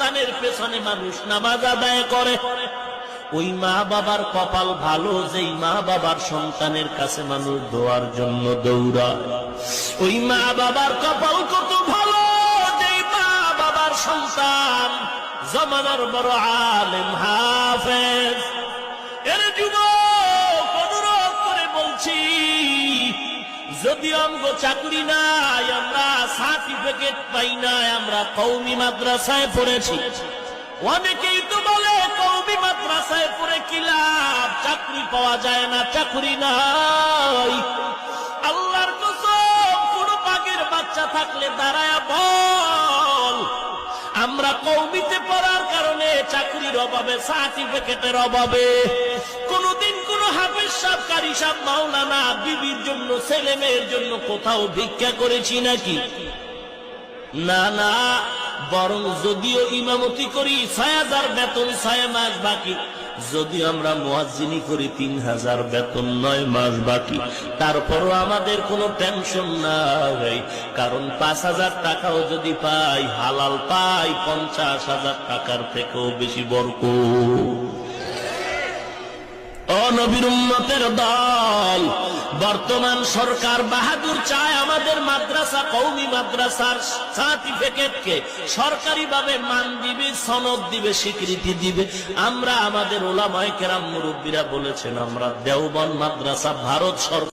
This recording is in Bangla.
সন্তানের পেছনে মানুষ নামাজ আদায় করে, ওই মা বাবার কপাল ভালো যেই মা বাবার সন্তানের কাছে মানুষ দোয়ার জন্য দৌড়ায়। ওই মা বাবার কপাল কত ভালো যেই মা বাবার সন্তান জমানার বড় আলেম হাফেজ। এর যুবক অনুরোধ করে বলছি, যদি আমগো চাকরি নাই, আমরা সার্টিফিকেট পাই নাই, আমরা কওমি মাদ্রাসায় পড়েছি। অনেকেই তো বলে কওমি মাদ্রাসায় পড়ে কি লাভ, চাকরি পাওয়া যায় না, চাকরি নাই। আল্লাহর কসম, কোন পাগের বাচ্চা থাকলে দাঁড়ায়া বল, আমরা কওমিতে পড়ার কারণে চাকরির অভাবে, সার্টিফিকেটের অভাবে কোনদিন কোন হাফেজ সাহেব, কারি সাহেব, মাওলানা বিবির জন্য, ছেলে মেয়ের জন্য কোথাও ভিক্ষা করেছি নাকি? না না, বরং যদিও ইমামতি করি ৬০০০ বেতন ৬ মাস বাকি, যদি আমরা মুয়াজ্জিনি করি ৩০০০ বেতন ৯ মাস বাকি, তারপরও আমাদের কোনো টেনশন নাই। কারণ ৫০০০ টাকাও যদি পাই, হালাল পাই ৫০০০০ টাকার থেকেও বেশি বরকত। ও নবীর উম্মতের দল, বর্তমান সরকার বাহাদুর চায় আমাদের মাদ্রাসা, কওমি মাদ্রাসার সার্টিফিকেটকে সরকারিভাবে মান দিবে, সনদ দিবে, স্বীকৃতি দিবে। আমরা আমাদের ওলামায়ে কেরাম মুরব্বীরা বলেছেন, আমরা দেওবন্দ মাদ্রাসা ভারত সরকার